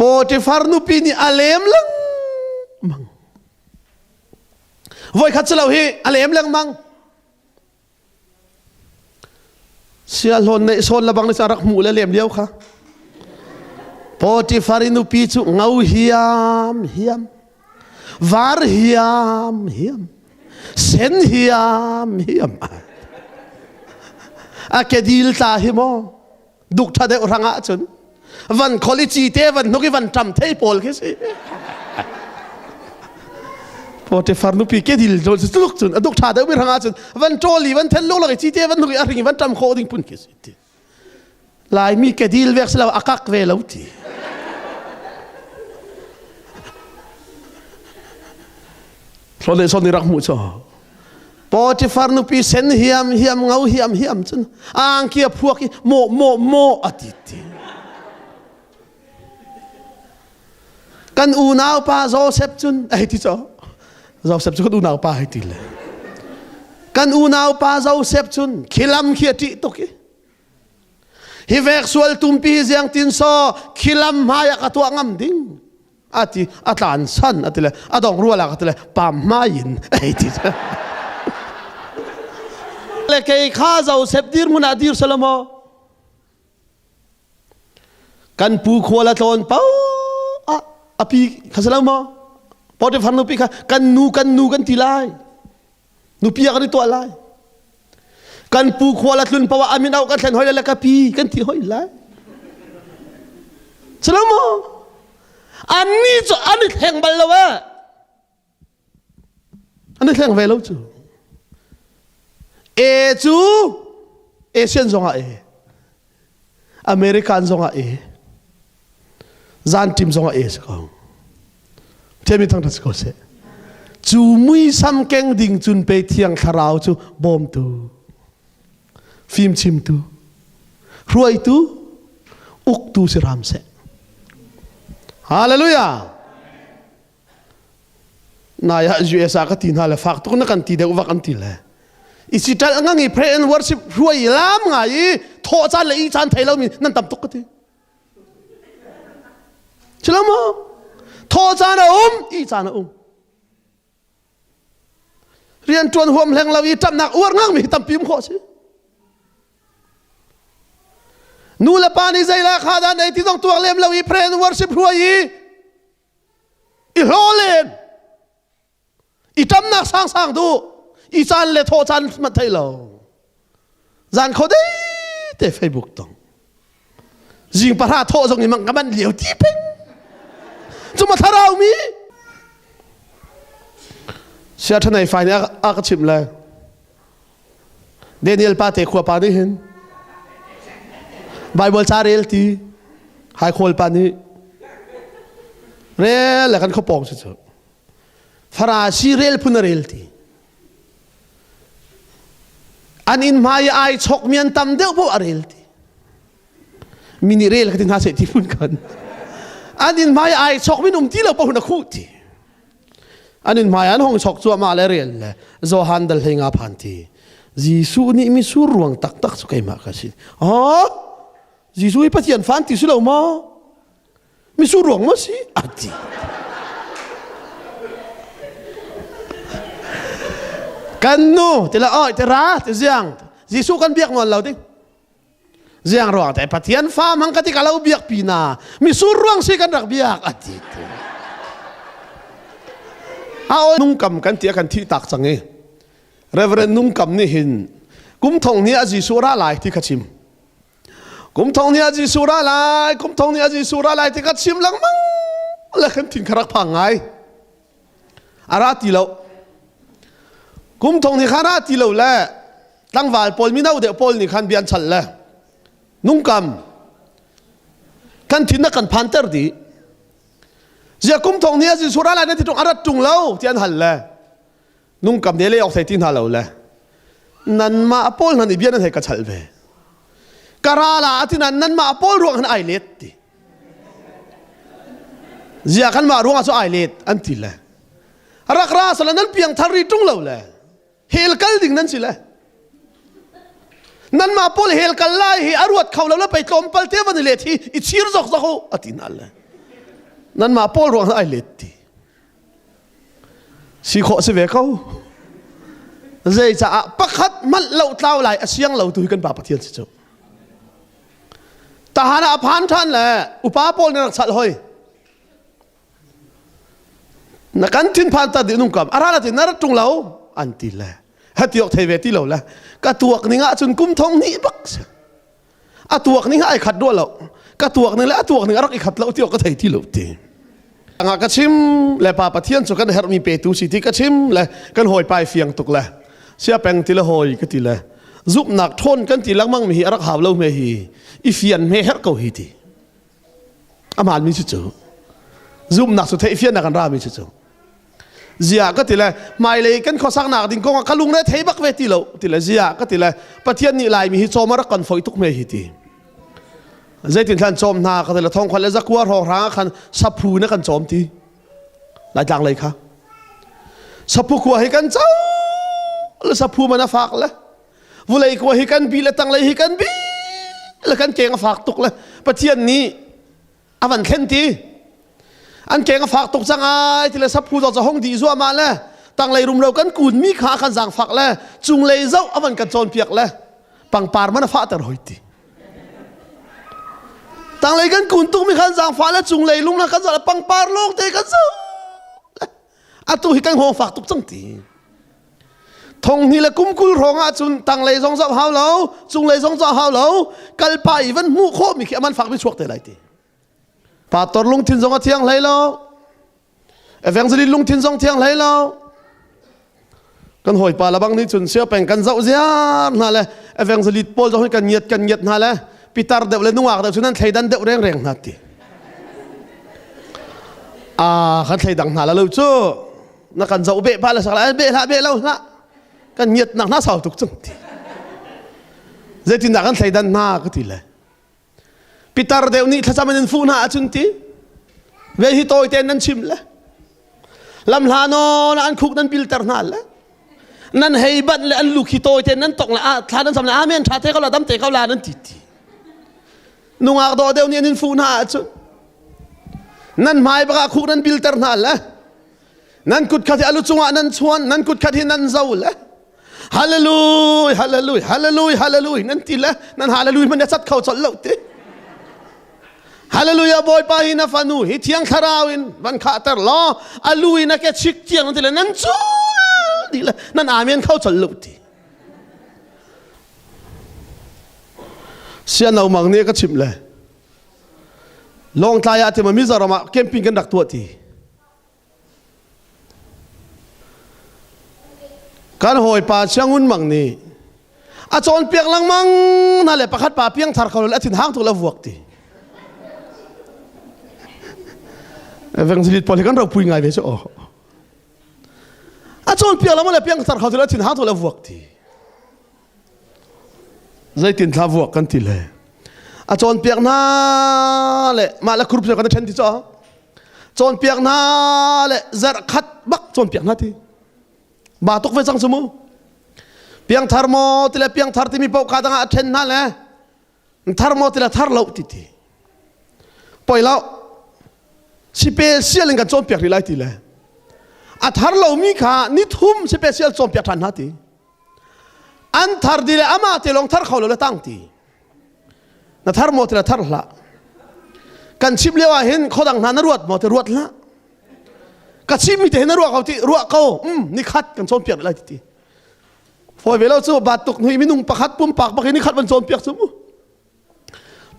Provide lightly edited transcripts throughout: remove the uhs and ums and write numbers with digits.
Potifar nu pi ni alem lang mang voi khat chalo hi alem lang mang sia lon nei son labang ni sarak mu le lem liao kha Potifar nu pi chu ngau hiam var hiam sen hiam a kedil ta hi mo duk tha de ranga chun van quality te van nuki van tam thei pol ke si Potifar nu pi kedil do luk chun duk tha de mi ranga chun van toli van thel lo la chi te van nuki a ring van tam kho ding pun ke si lai mi kedil vek sala akak ve lo ti son ni rak mu cho Potifar nu pi sen hiam ngau hiam chun ang kia phuak mo atiti kan u nau pa Joseph chun ai ti cho Joseph chu u nau pa ai ti le kan u nau pa Joseph chun khilam khia ti to ki hi vek sual tumpi jiang tin so khilam maya ka tu ngam ding ati atlan san atile adong ruala ka tile pam mayin ai ti le kay kha Joseph dir munadir salamo kan pu khola ton pau api khasalang mo Potifar nu pi kan nu tilai nu pi kan to alai kan pu khwala tlun pawa amin au kan thlen hoi la ka pi kan ti hoi lai salam mo ani cho ani theng bal lawa ani theng ve lo chu Asian zonga American zonga Zan tim zonga sakong Temi thang tas ko se chu mui sam keng ding chun pe thiang tharau chu bom tu phim chim tu ruai tu uk tu siram se hallelujah na ya USA ka tin hala fak tu na kan ti de wa kan ti le isital ngangi pray and worship ruai lam ngai tho chan le I chan thailo mi nan tam tuk ka ti chilamo tho chana I chana rian tuan huam leng lawi tam nak uar ngang mi tam pim kho si nu la pani zai la khada nei ti dong tuang lem lawi pray and worship huai I holen I tam nak sang du I chan le tho chan ma thailo zan kho dei te Facebook tong jing pa tha tho jong ni mang kaman liu ti peng Cuma tharau mi sia thanai fai ni a ka chim la Daniel pa te khwa pa ni hin Bible charel ti hai khol pa ni re la kan kho pong chu Farasi rel punarel ti an in mai ai chok mian tam deu bo arel ti mini rel ka tin ha se ti pun kan anin mai ai chok min ti lo pahuna khu ti anin mai an hong chok chu ma le rel le zo handal hinga phanti Jisu ni mi sur ruang tak chu kai ma ka si Jisu I pathian phanti su lo mo mi sur ruang mo si ati kan no tela oi tera te jiang Jisu kan biak ngon lo ding Ziang ruang te patian fa mang kati kalau biak pina mi sur ruang si kan rak biak ati ao nungkam kan ti kan thi tak change reverend nungkam ni hin kum thong ni aji sura lai ti khachim kum thong ni aji sura lai ti khachim lang mang la kan tin kharak phangai ara ti lo kum thong ni khara ti lo la tangwal pol mi nau de pol ni khan bian chal la Nungkam kan tin na kan phanter di zia kum thong nia ji sura la na ti tong arat tung lo tian hal la nungkam de le ok sai tin halo la nan ma apol nan ibian he ka chal ve karala atinan nan ma apol ruang han ai let ti zia kan ma ruang so ai let an ti la rak ra so nan piang thari tung lo la hel kal ding nan si la nan ma pol hel kal lai hi arwat khawlo la pai tlom pal te van le thi I chir zok zok atin al นั่นมาป้อรวงไอเล็ดตีสีขอสิเวเขาเจจะปักขัดมันเหล่าเต้าไหลเสียงเหล่าตุยกันป่าปะเทียนสิจ้าทหารพันท่านแหละอุปาป้อนักสัตว์หอยนักการทิ้งพันตัดดินุ่งกับอะไรล่ะที่นั่นตรงเราอันตีแหละฮัตยกเทเวตีเราแหละกระตัวนี้งะจนกุมทองนี้บักเสียตัวนี้งะไอขัดด้วยเรากระตัวนึงและตัวนึงรักไอขัดเราที่เราก็เทที่เราตีงากระชิมและป่าปะเทียนสุกันเฮรมีเปตูสิที่กระชิมและกันหอยไปเฟียงตุกแหละเสียแปงทีละหอยก็ทีละซุปหนักทนกันทีละมั่งมีรักหาวเราไม่ฮีอีเฟียนไม่เฮรก็ฮีทีอามาลมีจุดซุปหนักสุดท้ายเฟียนนักกันรามีจุดเจียก็ทีละไม่เลยกันข้อสักหนักดิ้งกงกะลุงเนี่ยเทบักเวทีเราทีละเจียก็ทีละปะเทียนนี่ลายมีฮิโซมารักกันฝอยตุกไม่ฮีทีใจตินท่านจอมนาก็แต่ละทองควันและจักวัวรองร้างคันสับผูนักกันจอมทีหลายอย่างเลยครับสับผูกลัวให้กันเจ้าแล้วสับผูมันฝากละวุเลยกลัวให้กันบีและตั้งเลยให้กันบีแล้วกันเก่งฝากตุกละประเทศนี้อวันเข็นทีอันเก่งฝากตุกจังไงที่ละสับผูต่อจะห้องดีซัวมาละตั้งเลยรุมเรากันกุนมีขากันจางฝากละจุงเลยเจ้าอวันกันจอนเปียกละปังปาร์มันฝากแต่รอยทีตั้งเลยกันกุนตุ้งมีขันจางฟ้าและจุงเลยลุงนะกันจะปังปาร์โลกเตกันเจ้าอาตุหิกันหัวฝากตุกจังตีทงนี่ละกุ้มกุลรองอาจุนตั้งเลยสองเจ้าหาวเหลาจุงเลยสองเจ้าหาวเหลากัลปายวันมูโคมีแค่มันฝากไปช่วยแต่ไรตีป่าตอลุงทินสองเที่ยงไรเหลาเอฟเฟงซิลิลุงทินสองเที่ยงไรเหลากันหอยป่าละบางนี่จุนเสียแปงกันเจ้าเสียนั่นแหละเอฟเฟงซิลิปอลจะให้กันเงียดนั่นแหละปีตาร์เดวเลนุ่งอักเดวฉะนั้นใครดันเดวแรงนัดทีขันใครดังหาแล้วจู่นักการจะอุเบะพาละสักละเบะแล้วละกันเงียบนักน่าเศร้าทุกจังทีเจตินนักกันใครดันหน้าก็ทีเลยปีตาร์เดวนี่ถ้าจะมันฟูน่าจุนทีเวหิโตยเตนนั้นชิมละลำลานอนอันคุกนั้นปิลเตอร์นั่นละนั่นเฮบันและอันลูกหิโตยเตนนั้นตกละท่านั้นสำนักอาเมนท่าเทเขาละดำเตะเขาละนั้นทีนุ่งอักโดเดียวนี่นินฟูน่าจุนั่นหมายปากคุกนั้นบิลเตอร์นั่นแหละนั่นกุดขัดอลุจงะนั่นชวนนั่นกุดขัดนั่นเจ้าแหละฮาเลลูยฮาเลลูยฮาเลลูยฮาเลลูยนั่นทีละนั่นฮาเลลูยมันจะสัตว์เขาจัดเล่าทีฮาเลลูยบอยไปนะฟานูฮิเทียงคาราวินวันขาตร์ล้ออลูยนะแกชิกเทียงนั่นทีละนั่นจูดีละนั่นอาเมนเขาจัดเล่าทีเสียนเอามังเนี่ยก็ชิมเลยลองทายาที่มันมิจารมาแคมปิ้งกันดักตัวทีการหอยป่าเชียงอุ่นมังนี่อาจารย์เปียกลังมังนั่นแหละประคัดป่าเปียงทาร์เขาแล้วทิ้งห้างตัวละวกทีเวงสิลิตพอลิกันเราพูดง่ายไปใช่ไหมอาจารย์เปียกลังมังแล้วเปียงทาร์เขาแล้วทิ้งห้างตัวละวกทีใจตินทาวกันทีเลยอาจารย์เปียกน่าเลยมาละครุบเสียกันเช่นที่จ้าจอนเปียกน่าเลยจะขัดบักจอนเปียกน่าทีบาตุกเวสังสมุเปียงทาร์โมติละเปียงทาร์ที่มีปอกขาตั้งอาเชนนั่นแหละทาร์โมติละทาร์เล่าทีทีปล่อยเล่าสเปเชียลกันจอนเปียกที่ไรทีเลยอาทาร์เล่ามีขานิทุ่มสเปเชียลจอนเปียกทันนาทีอันทาร์ดีเลยอามาติลงทาร์เขาเลยตั้งทีนั่นทาร์โมติละทาร์ละกันชิบเลี้ยวเห็นเขาดังนานรวดมอเตอร์รวดละกันชิบมีแต่เห็นรวดเขาที่รวดเขานี่ขัดกันจนเปียกอะไรทีพอเวลาสู้บาดตกหนุ่ยมินุ่งปะขัดปุ่มปากปะกินนี่ขัดมันจนเปียกสมุ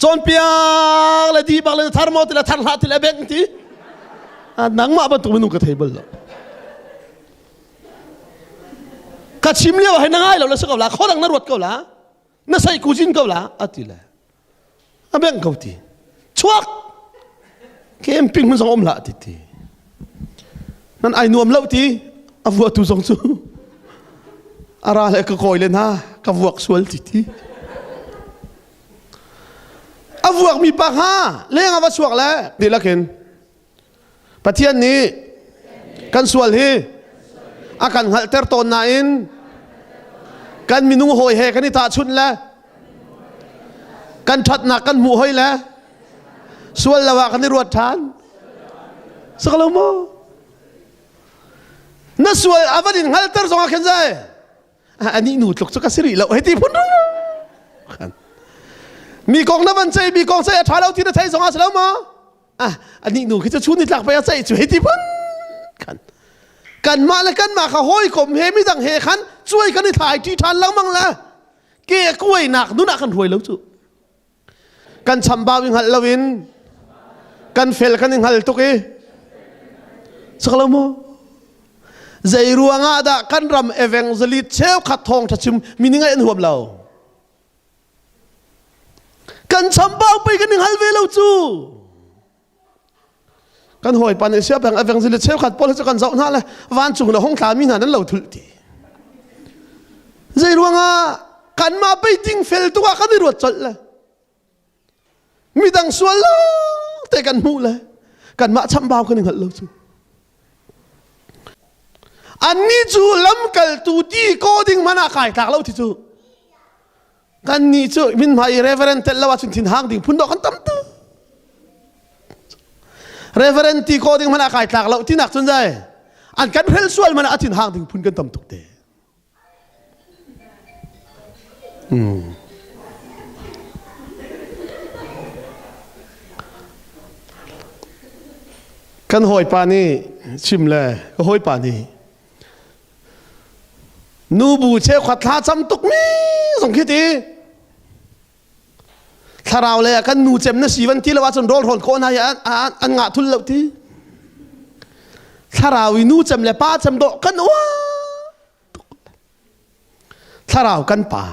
จนเปียกเลยดีบางเลยทาร์โมติละทาร์ละติละเบงทีหนังมาบรรทุกมินุ่งกระเทยบลละกันชิมเลี้ยวเห็นง่ายเราเลยสักละเขาดังนารวดเขาละน่าใส่กูจินเขาละอัติละอันเบงเขาทีชวกแคมปิ้งมันสองอมละทีนั่นไอ้นวมเล่าทีอวัวตุสองซูอะไรก็คอยเลยนะกับวัวสวยทีอวัวมีปากฮะเลี้ยงอวัวสวกแล้วดีละเข็นประเทศนี้กันสวยฮีอาการหัลเตอร์ตอนไหนกันมีนุ่งหอยเฮกันนี่ตาชุนแล้วกันชัดหนักกันหมู่หอยแล้วส่วนละว่ากันในรวดทาน สักแล้วมั้งน่าสวยอาวันนี้ฮัลเตอร์ส่งขึ้นใจอันนี้หนูตกสักสิริแล้วเฮ้ยที่พุ่นมีกองน้ำมันใจมีกองใจถ่ายเราที่จะใช้ส่งอาสแล้วมั้งอันนี้หนูคือจะชูนิดหลักไปอาศัยช่วยที่พุ่นกันมาแล้วกันมาเขาห้อยข่มเฮไม่ดังเฮขันช่วยกันในถ่ายที่ทันแล้วมั้งละเกี่ยกล้วยหนักนู่นหนักกันถวยแล้วจุกันชำบาวิงหัลลวินกันเฟลกันยิงหัลตุกีสักแล้วมั้งใจรัวงาดะกันรำเอเวงซลิดเชลขัดทองทัชิมมีนิ่งไงอันหัวเรากันชำบาไปกันยิงหัลเวลจูกันหอยปานเสียแบ่งเอเวงซลิดเชลขัดพอลจะกันเจ้าหน้าเลยวันจุงเราห้องถามีหนานั้นเราทุลตีใจรัวงากันมาไปจิงเฟลตัวกันได้รวดจดเลยมีดังสวนล้อแต่กันมูเลยกันมาชำบากันยิงหัลเราจูอันนี้จูล้ำกัลตูดีโคดิ้งมันอาคายตากเราที่จูกันนี้จูมินมาอีเรเวอเรนต์เทลว่าจุนทินหางดิ้งพุ่นดอกกันตั้มตัวเรเวอเรนต์ที่โคดิ้งมันอาคายตากเราที่นักจนใจอันกันเพลสวลมันอาทินหางดิ้งพุ่นกันตั้มตุกเดกันหอยปานี่ชิมเลยก็หอยปานี่นูบูเชขัดท้าจำตุกมีส่งคิดดีถ้าเราเลยกันนูเจ็บนะสีวันที่เราว่าจนโดนคนนายอันงะทุนเหล่าที่ถ้าเราวินูเจ็บเลยป้าจำโดกันว้าถ้าเรากันป่า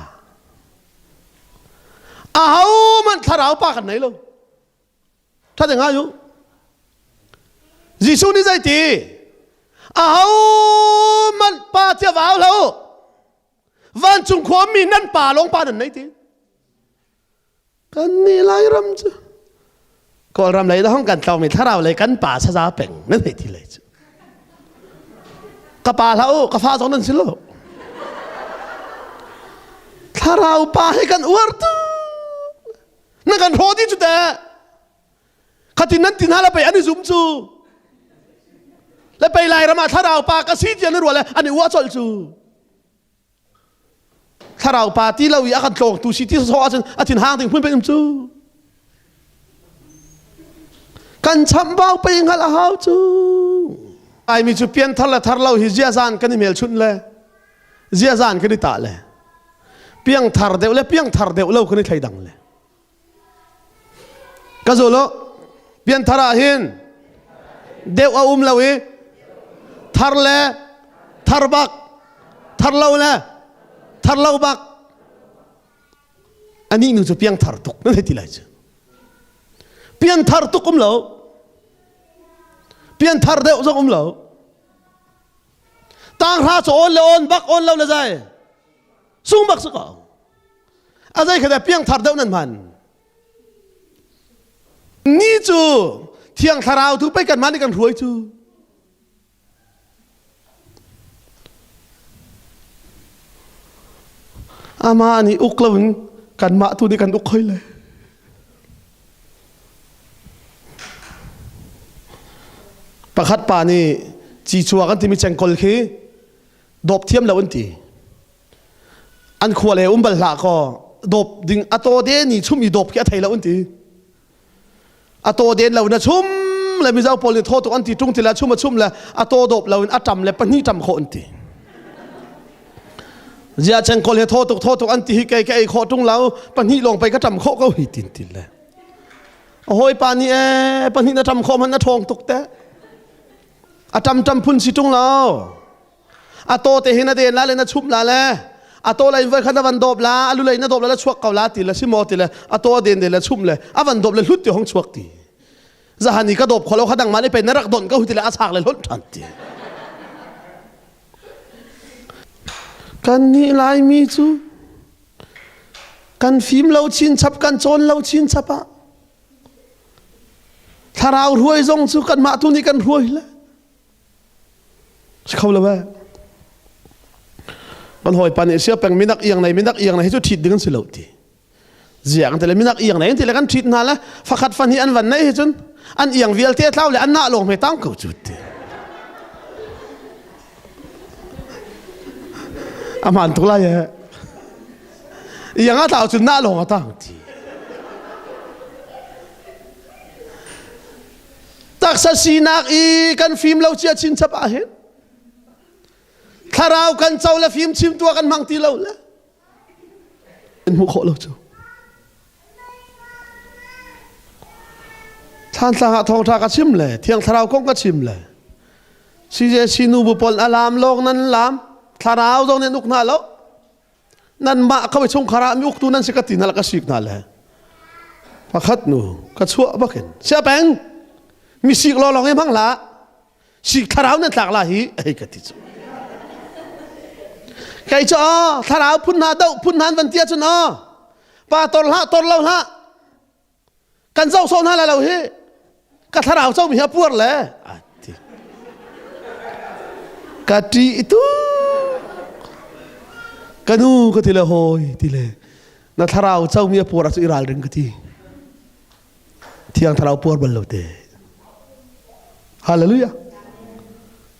มันถ้าเราป้ากันไหนลูกถ้าจะง่ายอยู่ยิสูนี่ใจตีมันป้าเจ้าบ่าวแล้ววันจุงความมีนั่นป่าลงป่านั่นไหนทีกันนี่ไล่รำจ้ะก็รำไหลต้องกันเราไม่ถ้าเราเลยกันป่าซาเป่งนั่นไหนทีเลยจ้ะกับป่าแล้วกับฟ้าสองนั่นสิลูกถ้าเราป่าให้กันอวดนั่นกันโหดที่สุดแต่ขัดที่นั่นที่นั่นเราไปอันนี้ซุ่มจูแล้วไปไล่รำมาถ้าเราป่ากระซีเจียนรัวเลยอันนี้อวดจอลจูถ้าเราปาที่เราอยากกันโกงตูชิที่สออาทินห่างถึงพื้นเป็นจูกันช้ำเบาไปยังไงล่ะฮาวจูไอมีจุเปียนทัลละทัลเราฮิเจียซานกันนี่เมลชุนเลยเจียซานกันนี่ตาเลยเปียงทาร์เดวเลยเปียงทาร์เดวเรากันนี่ไทยดังเลยก็โซโลเปียนทาราหินเดวอุ้มเราอีทาร์เลยทาร์บักทาร์เราเลยทาร์เล่าบักอันนี้นูจะเพียงทาร์ตุกนั่นเหตุไรจ้ะเพียงทาร์ตุกเราเพียงทาร์เดวจะเราต่างหาโซนเลอนบักอนเราเลยใจสุ่มบักสักอะไรแค่เพียงทาร์เดวนั่นมันนี่จูเที่ยงทาราทุกไปกันมาในกันรวยจูอามานี่อุกลวินกันมาตัวนี้กันอุกค่อยเลยประคัดป่านี่จีชัวกันที่มีจังกอลคีดบเทียมแล้ววันที่อันขวาเลยบัลลาก็ดบดึงอัตโตเดนี่ชุ่มอีดบแค่ไทยแล้ววันที่อัตโตเดนเราเนี่ยชุ่มเลยมีเจ้าโพลิโทตัวอันที่ตรงที่แล้วชุ่มมาชุ่มเลยอัตโตดบเราอัตจำเลยปนี่จำโคอันที่เจ้าจังคนเฮโทตุกอันที่ไกลๆโคตรงเราปนี่ลงไปก็จำโคก็หิตินเลยโอ้ยปานี่ปนี่น่ะจำโคมันน่ะทองตุกแต่อาจำพุ่นสิตรงเราอาโตเตหินาเดนละเลยน่ะชุบละเลยอาโตเลยวันขันวันดบละอาลุเลยน่ะดบละแล้วชวกเกาละติละชิโมติละอาโตเดนละชุบเลยอาวันดบเลยลุดอยู่ห้องชวกตีจะหันนี่ก็ดบคนเราขดังมาได้เป็นนรักดนก็หุติละอาฉากเลยลุดทันทีกันนี่ลายมีจูกันฟิล์มเราชินชับกันโจนเราชินชับอะถ้าเรารวยจงจูกันมาตัวนี้กันรวยแล้วเขาเลยว่ามันหอยปันเสียแปลงไม่นักเอียงไหนไม่นักเอียงไหนให้จุดทิดดึงกันสิเหล่าทีเสียงแต่ละไม่นักเอียงไหนแต่ละกันทิดนั่นแหละฝักขัดฟันนี้อันวันไหนจน อันเอียงเวียลเตะเท้าเลยอันหน้าลงไม่ตั้งกูจุดอามันตุลายเอียงอ่ะเท้าจุดหน้าลงอ่ะตั้งทีตักษสีนักอีกันฟิล์มเราเชียชินชับอาเห็นถ้าเรากันเจ้าและฟิล์มชิมตัวกันมังตีเราละเป็นหัวโขเราเจ้าท่านสังหทองทากระชิมเลยเที่ยงทาราวกงกระชิมเลยซีเจชินูบุปผลอารามโลกนั้นลามทาราวตรงนี้นุกนาแล้วนั่นมาเข้าไปชงคารามิอุกตูนั่นสิกตินั่นละก็สิกนั่นแหละพักขัดนูก็ชั่วบักเห็นเสียแปงมีสิกรอลองให้พังละสิกทาราวนั่นหลักละฮีไอ้กติจูใครจะทาราวพุ่นนาเดาพุ่นนานวันเตียจนป้าตอลละตอลเราละกันเจ้าโซนฮะเราเฮก็ทาราวเจ้ามีฮะปวดเลยกะทิitu kanu ketila hoy tile na tharau chau mi pura chu iral ring kati thiang tharau por bal lote hallelujah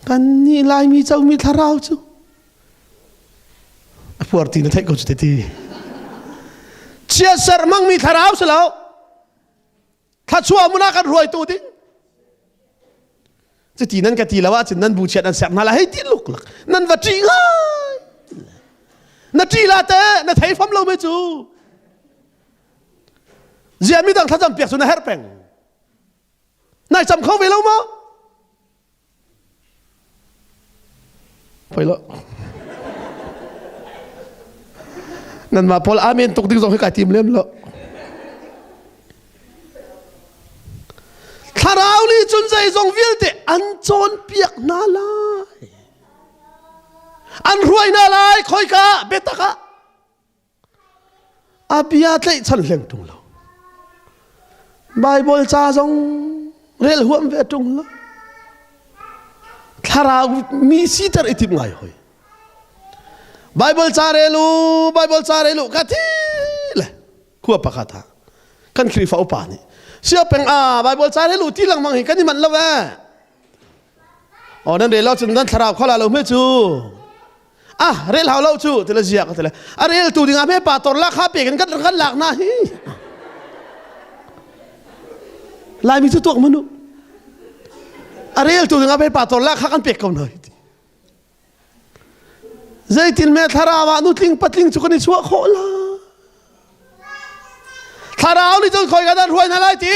kan ni lai mi chau mi tharau chu por ti na thai ko chu ti chia sar mang mi tharau chu lo tha chua muna kan roi tu dingจะตีนั่นกะตีแล้วว่าจะนั่นบูชานั่นแสบมาละให้ตีลุกหลักนั่นว่าจีง่ายนั่นจีลาเต้นั่นไทยฟัมเราไม่จูเจียมีตั้งท่าจำเปียกสุนัขเฮร์เป็งนายจำเขาไว้แล้วมั้ยไปแล้วนั่นมาพอลอาเมนตกดิ้งส่งให้กับทีมเล่มแล้วทาราวนี่จนใจทรงวิลเตอันโจนเปียกนาลายอันรวยนาลายคอยกะเบตกะอาบิอาเตฉันเล่งตุงเราไบเบิลจ้าทรงเรลหัวเวตุงเราทาราวมีสีเตอร์อิทิมไงหอยไบเบิลจ้าเรลูกะทีเลยขั้วปะกาตากันครีฟ้าอุปานีเชื่อเป็นไบเบิลจาให้รู้ที่หลังมังเห็นกันนี่มันแล้วแหละอ๋อนั่นเดี๋ยวเราจะนั่นทาราวเขาเราไม่จูเรื่องเราจูแต่ละเสียก็แต่ละเรื่องตัวดิ่งอาเมป่าตอนละข้าเปียกันกันหลักนะฮีลายมีตัวมนุษย์เรื่องตัวดิ่งอาเมป่าตอนละข้ากันเปียกกันหน่อยใจตินเมทาราวานุติงปัดลิงสุกันในชัวโคลาทาราวนี่จนคอยกันรวยน่าไล่ที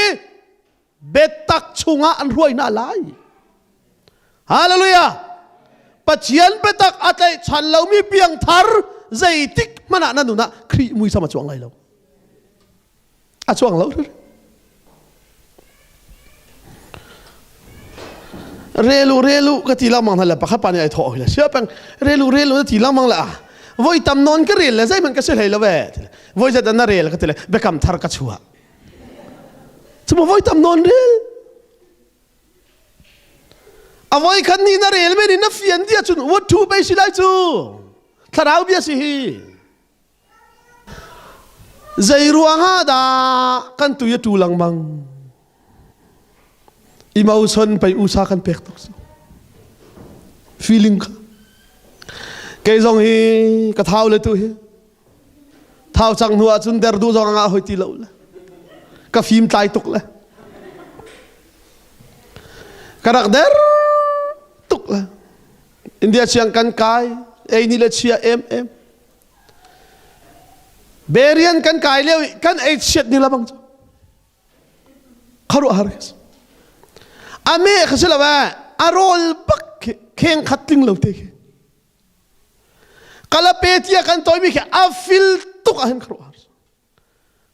เบ็ดตักชุงอันรวยน่าไล่ฮาเลลูยาปัจเจียนเบ็ดตักอะไรฉันเรามีเพียงทาร์ใจติกมันนั่นนู่นนะครีมุยสมาจวงไรเราจวงเราเรลูก็ทีละมังนั่นแหละปะข้าปานไอ้ทอเลยเชื่อเป็นเรลูทีละมังละวอยตำนนก็เรียนเลยใช่มันก็เสียเลยละเว้ยวอยจะดันน่าเรียนก็ทีเลยเบคำทาร์กัชัวสมมติวอยตำนนเรียนเอาวอยคันนี้น่าเรียนไม่ได้นับเฟียนเดียจุนวัตถุไปสิได้จูทาราวเบียสิฮีใจรัวงาดากันตุยตูลังมังอิมาอุสันไปอุสากันเปกตกสู feeling เกยจงฮีกระเท้าเลยตัวฮีเท้าจังหัวจุนเดรดูจงงาหอยตีเหล่าละกระฟิล์มตายตกละกระดักเดรตกละอินเดียเชียงกันกายไอ้นี่เลยเชียเอ็มเบเรียนกันกายเลี้ยวกันไอ้เช็ดนี่ละบังจ้ะขารู้อะไรกันอเมริกาสิละว่าอารอลบักเข่งขัดลิงเหล่าเตะกาลเปตียกันตัวมีแค่ฟิลตุกอาเห็นครัว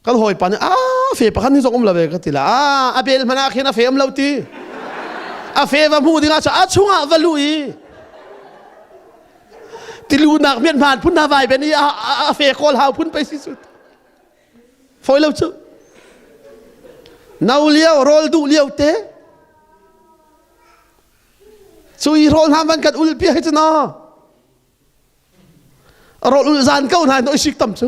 กันหอยปานเฟย์ปะกันนี่ส่งละเวกันทีละเบลมันอาเห็นเฟย์มเหล่าตีเฟย์ว่าพูดดีงาจะช่วงวลุยติลูนักเมียนผ่านพุ่นนาไวเป็นนี่เฟย์คอลหาพุ่นไปสิสุดฟอยเหล่าจุนาเลี้ยวโรลดูเลี้ยวเตะช่วยโรลทำวันกันอุลเปียให้ชนะโรลอุลซานเก้าหน่อยน้อยสิกต่ำซู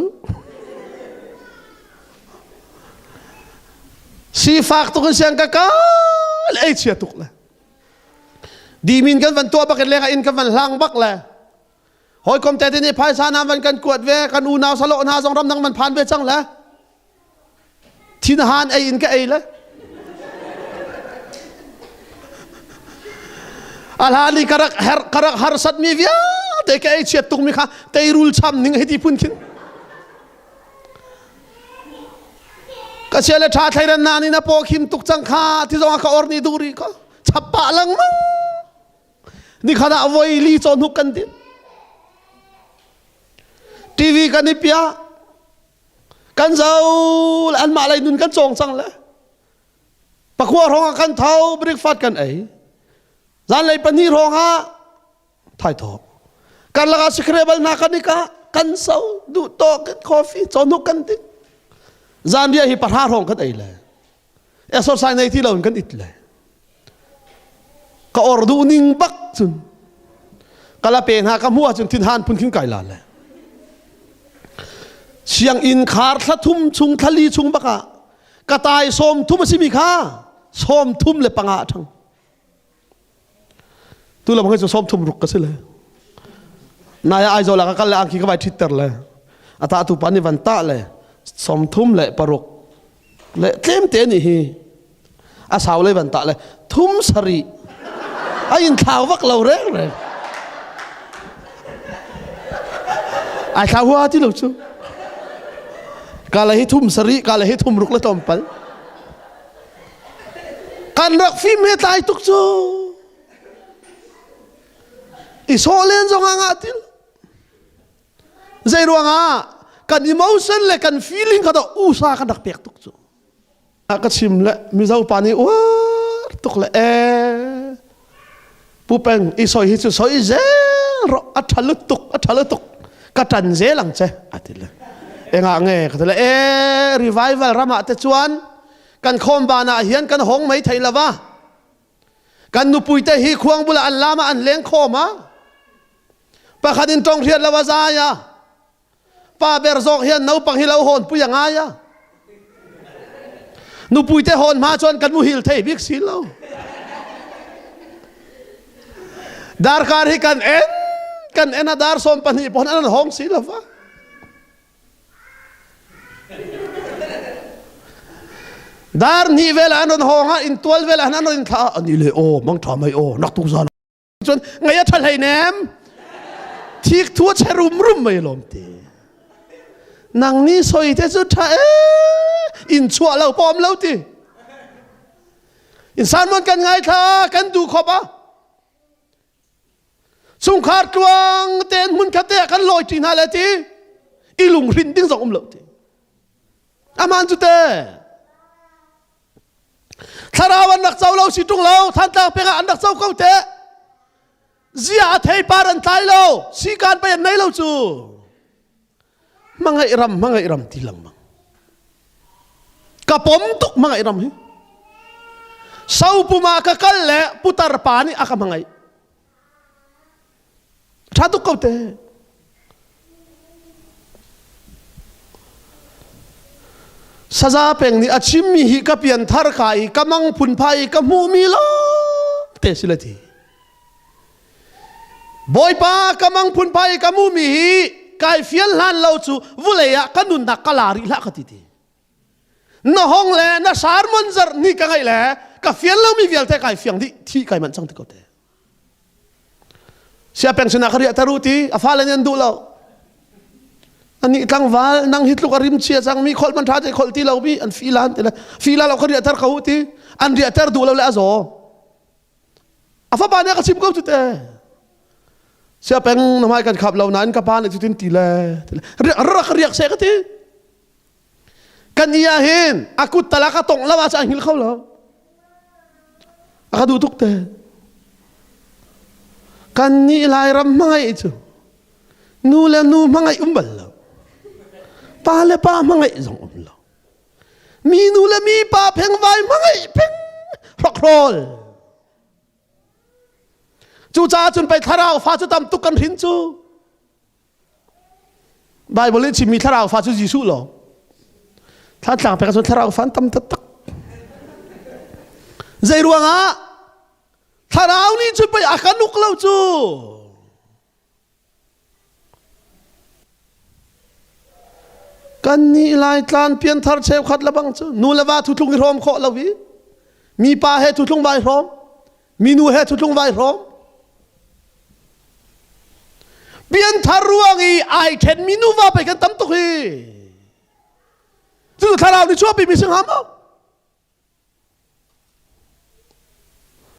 si fakto kan siyang kakal ay siya tukla di min kan van tua bakit leka in kan van lang bakla hoi kom tete ni phai sa nam van kan kuat ve kan u naw salo na song ram nang man phan ve chang la thin han ai in ka ai la alhali karak harsat mi via te ka ai siya tuk mi kha te rul cham ning heti pun kin Kasiale tha thairan nani na po khim tuk chang kha thi zonga ka orni duri ka chappa lang mang ni khana voi li chon hu kan din TV kan ni pia kan zau an ma lai nun kan chong chang la pakwa ronga kan thau breakfast kan ai zan lai pani ronga thai tho kan laga scrabble na kan ni ka kan sau du to coffee chon hu kan din Zan dia hi parha rong kan ai la exercise nei thi lo kan it la ka or du ning bak chun kala pen ha ka mua chun thin han pun kin kai la la siang in khar thla thum chung thali chung baka ka tai som thum si mi kha som thum le panga thang tu la bang som thum ruk ka se la na ya ai zo la ka la ang ki ka bai twitter la ata tu pani van ta le som thum le paruk le tlem te ni hi a saw le ban ta le thum sari a in thau vak lo re re ai thau wa ti lo chu ka la hi thum sari ka la hi thum ruk le tom pal kan rak phim he tai tuk chu i so len zong anga til zai ruanga kan emotion le kan feeling kada usa kan dak pek tuk chu ka chim le mi zau pani wa tuk le pu peng i soi hi chu soi ze ro athalutuk ka tan ze lang che atile enga nge ka le revival rama te chuan kan khom bana hian kan hong mai thailawa kan nu puite hi khuang bula an lama an leng khoma pakhatin tong riat lawa zaya pa berzok hian no pang hilau hon puya ngaya nu puite hon ma chon kan mu hil thei bik silo dar kar hi kan en dar som pani pon an hong silawa dar ni vel an honga in 12 vel an in tha ani le o mang tha mai o nak tu zan chon ngaya thal hai nem thik thu cherum rum mai lom ti nang ni soi te chu tha in chua lo pom lo ti in san mon kan ngai tha kan du khopa sung khat twang ten mun khate kan loi tin ha le ti ilung rin ding zong lo ti aman chu te tharawan nak chau lo si tung lo than tang pe ga an nak chau ko te zia thei paran tai lo si kan pa nei lo chu mga iram tilang mang kapom tuk mga iram hi sau puma kakal le putar pani aka mangay thaduk kau te saza peng ni achim mi hi kapian thar kai kamang phun phai kamu mi lo te silati boy pa kamang phun phai kamu mi hi kai fiel lan lo chu vuleya kanun na kalari la khatiti no hong le na sar monzer ni ka ngai le ka fiel lo mi vial te kai fiang di thi kai man chang te ko te sia pensiona khari taruti afalen yan du lo ani tlang wal nang hitlu karim chia chang mi khol man tha je khol ti lo bi an filan lo khari tar khuti an ri tar du lo le azo afa ba ne ka sim ko te sia peng namai kan khap lo nan ka pa ne tin ti le riak se ka ti kan iya hin aku talaka tong lawa sa hil khaw lo aka du tuk te kan ni lai ram mangai chu nu le nu mangai umbal lo pa le pa mangai zong lo mi nu le mi pa pheng vai mangai pheng rok rol chu cha chun pai tharau fa chu tam tukan rin chu bible chi mi tharau fa chu jisu lo tha tlang pe ka chu tharau fan tam tak ใจรวงอ่ะถ้าเรานี่จะไปอาการนุกเล่าจูกันนี่ลายตานเปลี่ยนทาร์เชฟขัดละบังจูนูละว่าทุกทุงรอมข้อละวิมีป้าให้ทุกทุงใบรอมมีนูให้ทุกทุงใบรอมเปลี่ยนทารวงอีไอเห็นมีนูว่าไปกันตั้มตุกีจู่ถ้าเรานี่ชั่วไปมีสิ่งห้าม